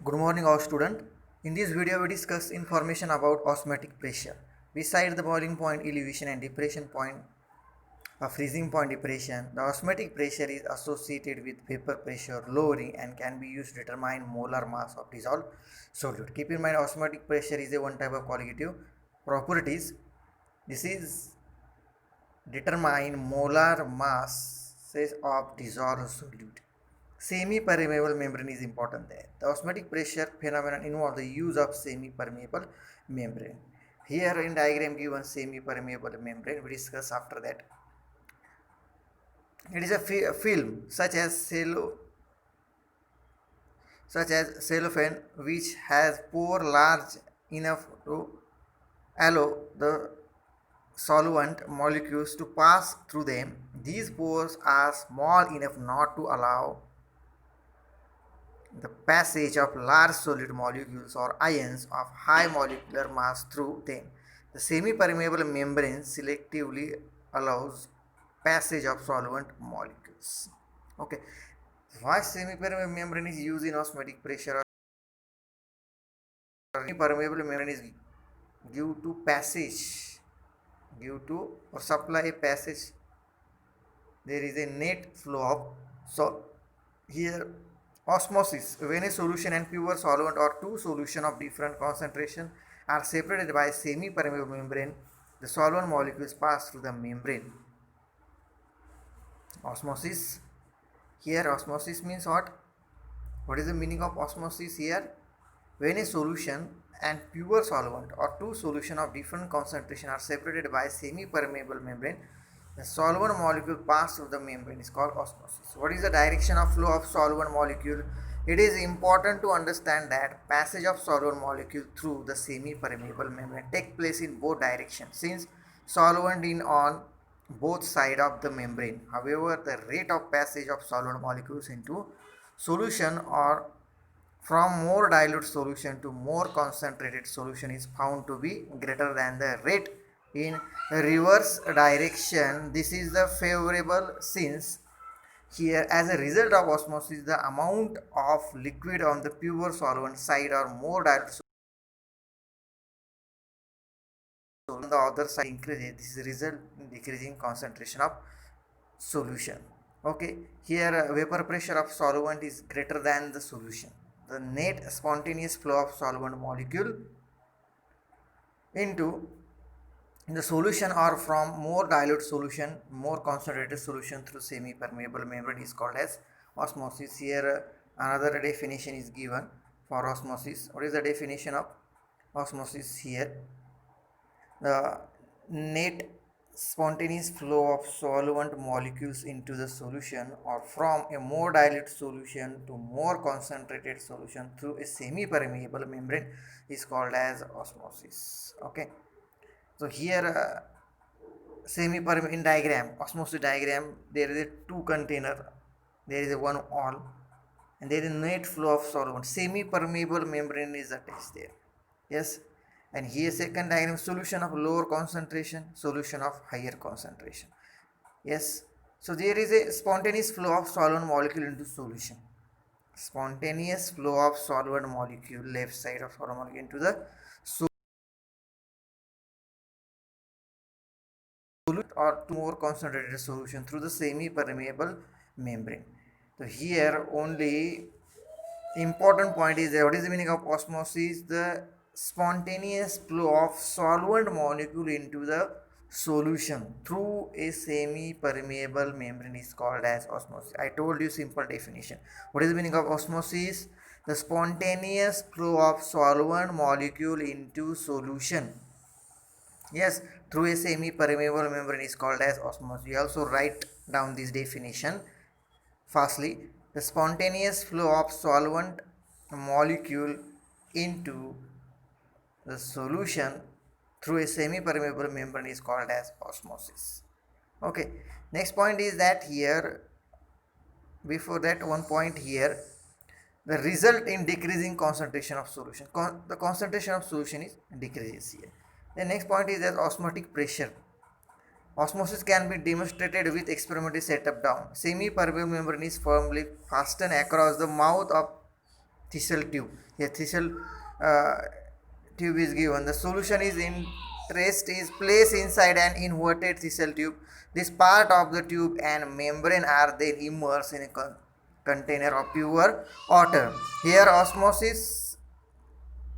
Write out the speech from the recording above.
Good morning, all student. In this video, we discuss information about osmotic pressure. Beside the boiling point, elevation, and depression point, freezing point depression, the osmotic pressure is associated with vapor pressure lowering and can be used to determine molar mass of dissolved solute. Keep in mind, osmotic pressure is a one type of qualitative properties. This is determine molar masses of dissolved solute. Semi-permeable membrane is important there. The osmotic pressure phenomenon involves the use of semi-permeable membrane. Here in diagram given semi-permeable membrane, we discuss after that. It is a film such as cellophane which has pore large enough to allow the solvent molecules to pass through them. These pores are small enough not to allow the passage of large solid molecules or ions of high molecular mass through them. The semi-permeable membrane selectively allows passage of solvent molecules. Okay, why semi-permeable membrane is used in osmotic pressure? Semi-permeable membrane is due to passage, due to or supply a passage. There is a net flow of here osmosis, when a solution and pure solvent or two solutions of different concentration are separated by semi-permeable membrane, the solvent molecules pass through the membrane. Osmosis, here osmosis means what? What is the meaning of osmosis here? When a solution and pure solvent or two solutions of different concentration are separated by semi-permeable membrane, the solvent molecule pass through the membrane is called osmosis. What is the direction of flow of solvent molecule? It is important to understand that passage of solvent molecule through the semi-permeable membrane take place in both directions since solvent is on both sides of the membrane. However, the rate of passage of solvent molecules into solution or from more dilute solution to more concentrated solution is found to be greater than the rate in reverse direction. This is the favorable since here as a result of osmosis the amount of liquid on the pure solvent side or more dilute on the other side increases. This is result in decreasing concentration of solution. Okay, here vapor pressure of solvent is greater than the solution. The net spontaneous flow of solvent molecule into the solution or from more dilute solution, more concentrated solution through semi-permeable membrane is called as osmosis. Here another definition is given for osmosis. What is the definition of osmosis here? The net spontaneous flow of solvent molecules into the solution or from a more dilute solution to more concentrated solution through a semi-permeable membrane is called as osmosis. Okay, so here semi-permeable in diagram, osmosis diagram, there is a two container, there is a one wall and there is net flow of solvent. Semi-permeable membrane is attached there. Yes, and here second diagram, solution of lower concentration, solution of higher concentration. Yes, so there is a spontaneous flow of solvent molecule into solution. Spontaneous flow of solvent molecule left side of solvent molecule into the solute or more concentrated solution through the semi-permeable membrane. So here only important point is what is the meaning of osmosis? The spontaneous flow of solvent molecule into the solution through a semi-permeable membrane is called as osmosis. I told you simple definition. What is the meaning of osmosis? The spontaneous flow of solvent molecule into solution. Yes, through a semi-permeable membrane is called as osmosis. You also write down this definition fastly. The spontaneous flow of solvent molecule into the solution through a semi-permeable membrane is called as osmosis. Okay, next point is that here, before that one point here, the result in decreasing concentration of solution. The concentration of solution is decreases here. The next point is that osmotic pressure. Osmosis can be demonstrated with experimental setup down. Semi-permeable membrane is firmly fastened across the mouth of thistle tube. A thistle uh, tube is given. The solution is interest is placed inside an inverted thistle tube. This part of the tube and membrane are then immersed in a container of pure water. Here osmosis